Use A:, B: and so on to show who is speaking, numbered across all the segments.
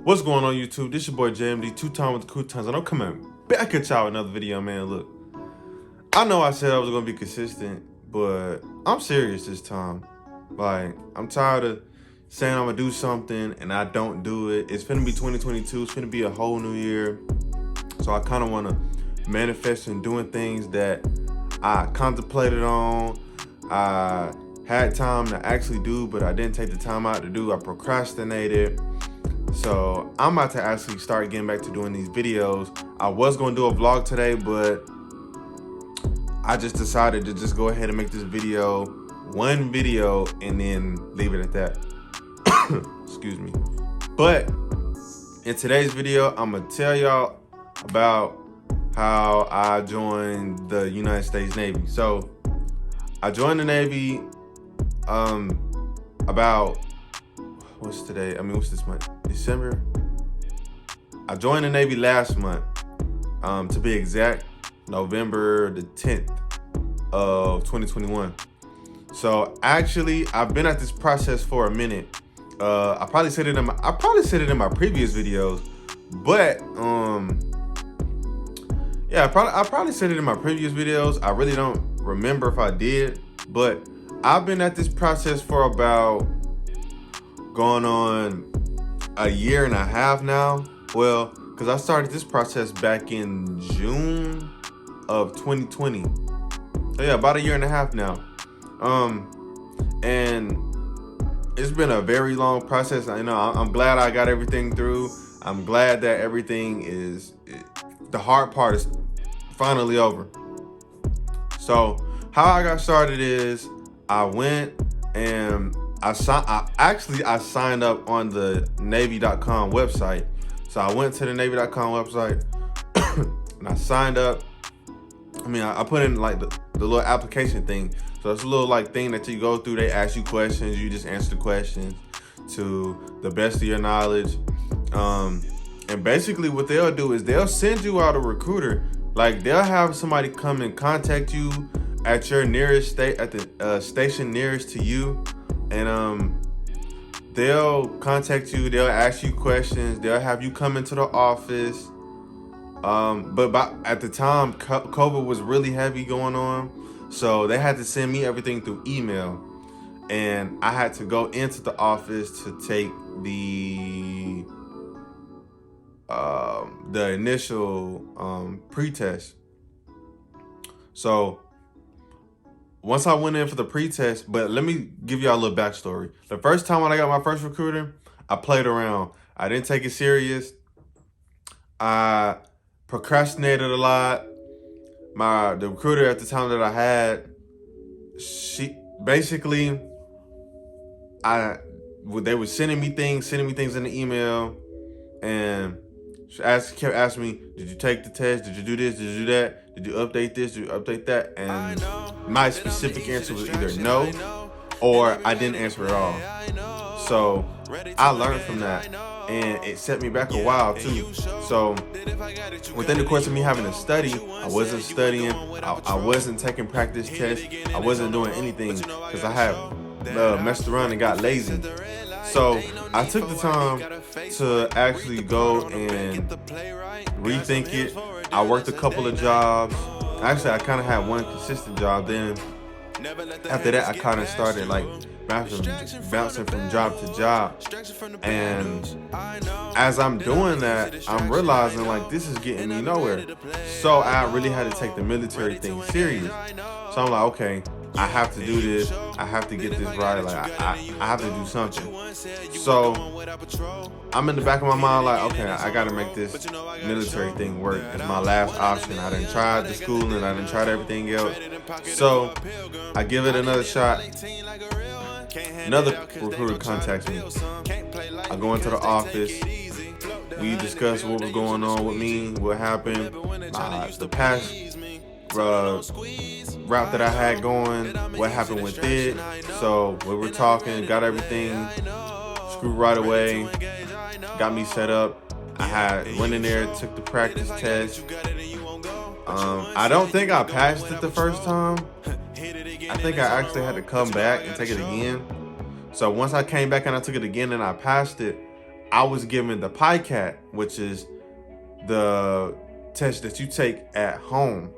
A: What's going on, YouTube? This your boy JMD, two-time with the cool times, and I'm coming back at y'all with another video, man. Look, I know I said I was gonna be consistent, but I'm serious this time. Like, I'm tired of saying I'm gonna do something and I don't do it. It's finna be 2022. It's finna be a whole new year. So I kind of want to manifest in doing things that I contemplated on. I had time to actually do, but I didn't take the time out to do. I procrastinated. So I'm about to actually start getting back to doing these videos. I was gonna do a vlog today, but I just decided to just go ahead and make this video, one video, and then leave it at that. Excuse me. But in today's video, I'm gonna tell y'all about how I joined the United States Navy. So I joined the Navy about, what's today? What's this month? December? I joined the Navy last month, to be exact, November the 10th of 2021. So actually, I've been at this process for a minute. I probably said it in my previous videos, but yeah, I probably said it in my previous videos. I really don't remember if I did, but I've been at this process for about going on a year and a half now. Well, because I started this process back in June of 2020. So yeah, about a year and a half now. And it's been a very long process. I know I'm glad I got everything through. I'm glad that everything is, the hard part is finally over. So how I got started is I went and I signed up on the Navy.com website. So I went to the Navy.com website and I signed up. I put in like the little application thing. So it's a little like thing that you go through. They ask you questions. You just answer the questions to the best of your knowledge. And basically what they'll do is they'll send you out a recruiter. Like they'll have somebody come and contact you at your nearest state, at the station nearest to you. And they'll contact you, they'll ask you questions, they'll have you come into the office. But at the time, COVID was really heavy going on. So they had to send me everything through email. And I had to go into the office to take the initial pre-test. So once I went in for the pre-test, but let me give y'all a little backstory. The first time when I got my first recruiter, I played around. I didn't take it serious. I procrastinated a lot. The recruiter at the time that I had, she basically, they were sending me things in the email, and she kept asking me, did you take the test? Did you do this? Did you do that? Did you update this? Did you update that? And my specific answer was either no, or I didn't answer at all. So I learned from that, and it set me back a while too. So within the course of me having to study, I wasn't studying. I wasn't taking practice tests. I wasn't doing anything because I had messed around and got lazy. So I took the time to actually go and rethink it. I worked a couple of jobs. Actually, I kind of had one consistent job. Then after that, I kind of started like bouncing from job to job. And as I'm doing that, I'm realizing like this is getting me nowhere. So I really had to take the military thing serious. So I'm like, okay, I have to do this. I have to get this right. Like I have to do something. So I'm in the back of my mind like, okay, I got to make this military thing work. It's my last option. I done tried the schooling. I done tried everything else. So I give it another shot. Another recruiter contacts me. I go into the office. We discuss what was going on with me, what happened, the past route that I had going, what happened with it. So we were talking, got everything screwed right away, got me set up. Went in there, took the practice test. I don't think I passed it the first time. I think I actually had to come back and take it again. So once I came back and I took it again and I passed it, I was given the PICAT, which is the test that you take at home.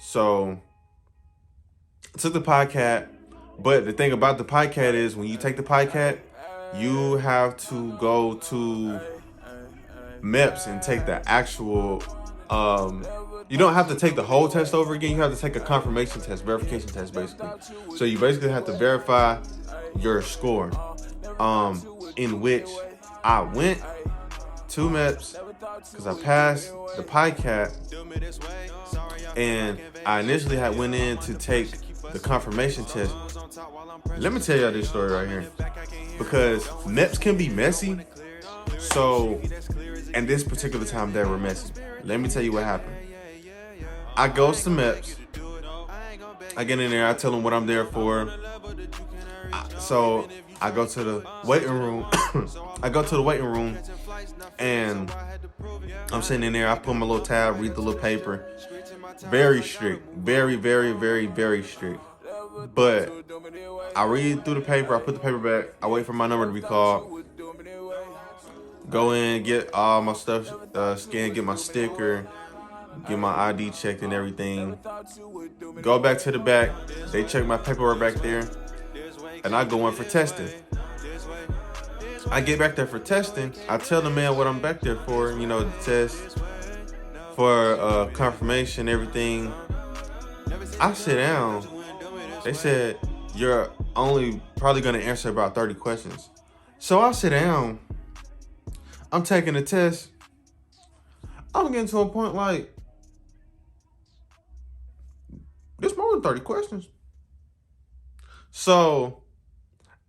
A: So I took the PICAT, but the thing about the PICAT is when you take the PICAT, you have to go to MEPS and take the actual, you don't have to take the whole test over again. You have to take a confirmation test, verification test, basically. So you basically have to verify your score, in which I went to MEPS because I passed the PICAT, and I initially had went in to take the confirmation test. Let me tell y'all this story right here, because MEPS can be messy. So, and this particular time they were messy. Let me tell you what happened. I go to MEPS. I get in there. I tell them what I'm there for. So I go to the waiting room. I go to the waiting room, and I'm sitting in there. I put my little tab, read the little paper. Very strict. Very, very, very, very strict. But I read through the paper. I put the paper back. I wait for my number to be called. Go in, get all my stuff scanned, get my sticker, get my ID checked and everything. Go back to the back. They check my paperwork back there, and I go in for testing. I get back there for testing. I tell the man what I'm back there for, the test, for confirmation, everything. I sit down. They said, you're only probably going to answer about 30 questions. So I sit down. I'm taking the test. I'm getting to a point like, there's more than 30 questions. So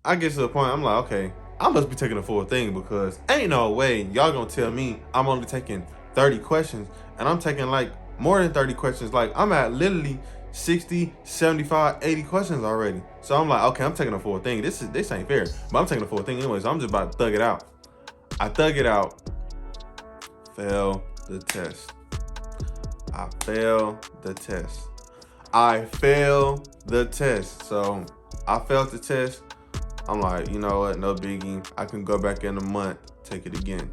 A: I get to the point, I'm like, okay, I must be taking the full thing, because ain't no way y'all gonna tell me I'm only taking 30 questions, and I'm taking like more than 30 questions. Like I'm at literally 60, 75, 80 questions already. So I'm like, okay, I'm taking the full thing. This ain't fair, but I'm taking the full thing anyway, so I'm just about to thug it out. I thug it out, fail the test. I fail the test. So I failed the test. I'm like, you know what, no biggie. I can go back in a month, take it again.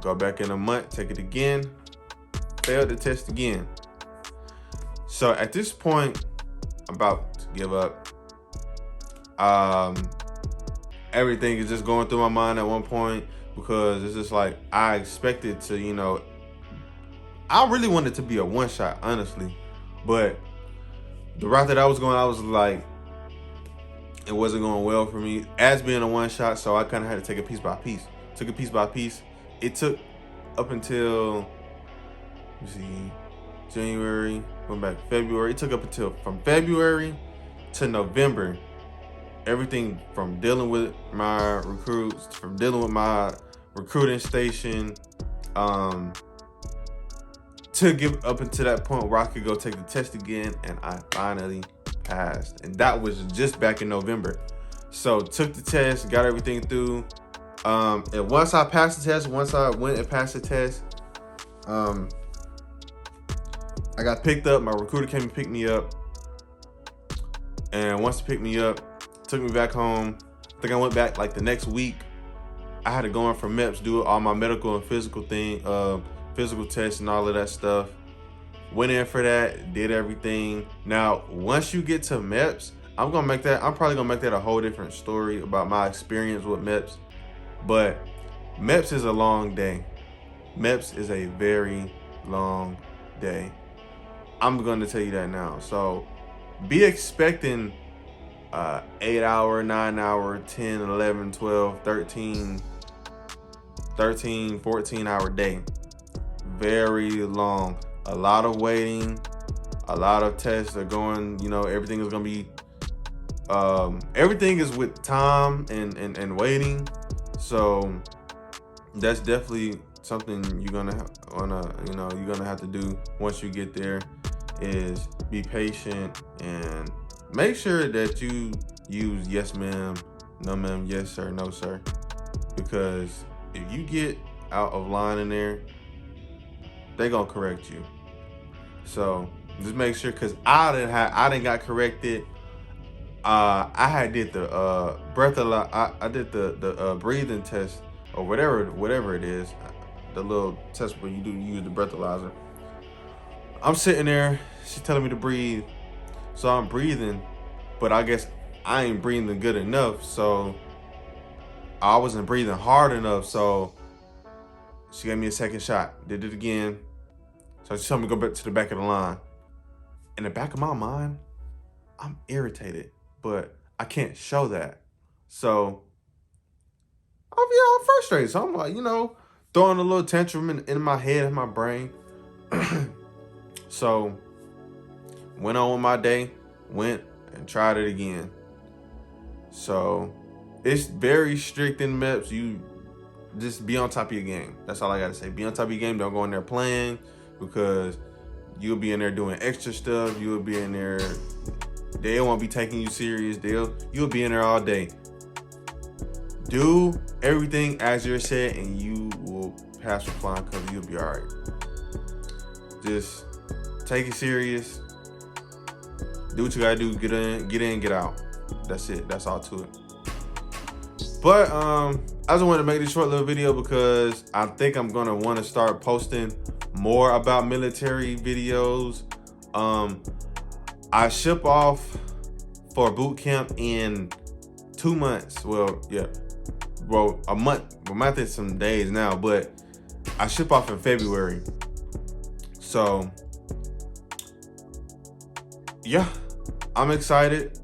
A: Go back in a month, take it again. Failed the test again. So at this point, I'm about to give up. Everything is just going through my mind at one point, because it's just like, I expected to, I really wanted to be a one shot, honestly. But the route that I was going, I was like, it wasn't going well for me as being a one shot. So I kind of had to take it piece by piece. Took it piece by piece. It took up until, January, went back February. It took up until from February to November. Everything from dealing with my recruits, from dealing with my recruiting station, to get up until that point where I could go take the test again, and I finally passed. And that was just back in November. So took the test, got everything through. And once I passed the test, once I went and passed the test, I got picked up. My recruiter came and picked me up. And once he picked me up, took me back home. I think I went back like the next week. I had to go in for MEPS, do all my medical and physical tests and all of that stuff. Went in for that, did everything. Now, once you get to MEPS, I'm probably gonna make that a whole different story about my experience with MEPS. But MEPS is a long day. MEPS is a very long day. I'm gonna tell you that now. So be expecting 8 hour, 9 hour, 10, 11, 12, 13, 14 hour day. Very long. A lot of waiting, a lot of tests are going, everything is going to be, everything is with time and waiting. So that's definitely something you're going to you're going to have to do once you get there, is be patient and make sure that you use yes ma'am, no ma'am, yes sir, no sir. Because if you get out of line in there, they're going to correct you. So just make sure, because I didn't got corrected. I had did the I did the breathing test or whatever it is, the little test where you use the breathalyzer. I'm sitting there, she's telling me to breathe, so I'm breathing, but I guess I ain't breathing good enough, so I wasn't breathing hard enough, so she gave me a second shot, did it again. So she told me to go back to the back of the line. In the back of my mind, I'm irritated, but I can't show that. So I'm frustrated. So I'm like, throwing a little tantrum in my head, in my brain. So went on with my day, went and tried it again. So it's very strict in MEPS. You just be on top of your game. That's all I gotta say. Be on top of your game. Don't go in there playing, because you'll be in there doing extra stuff. You'll be in there. They won't be taking you serious. You'll be in there all day. Do everything as you're said, and you will pass with flying colors. You'll be all right. Just take it serious. Do what you gotta do. Get in, get out. That's it. That's all to it. But I just wanted to make this short little video because I think I'm gonna want to start posting more about military videos. I ship off for boot camp in 2 months. Well, yeah. Well, a month and some days now, but I ship off in February. So yeah, I'm excited.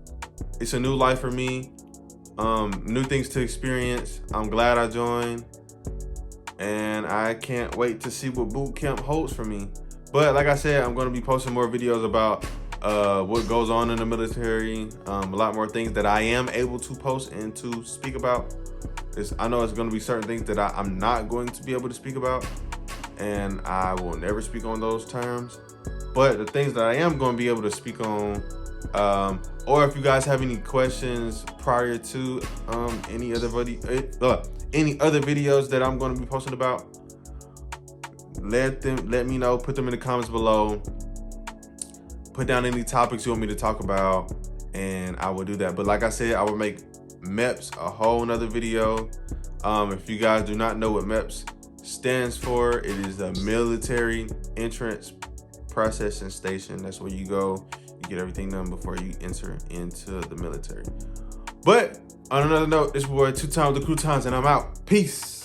A: It's a new life for me. New things to experience. I'm glad I joined, and I can't wait to see what boot camp holds for me. But like I said, I'm going to be posting more videos about what goes on in the military, a lot more things that I am able to post and to speak about. I know it's going to be certain things that I'm not going to be able to speak about, and I will never speak on those terms. But the things that I am going to be able to speak on, or if you guys have any questions prior to any other videos that I'm going to be posting about, let me know. Put them in the comments below. Put down any topics you want me to talk about, and I will do that. But like I said, I will make MEPS a whole nother video. If you guys do not know what MEPS stands for, it is the Military Entrance Processing Station. That's where you go. You get everything done before you enter into the military. But on another note, this boy 2 times the croutons, and I'm out. Peace.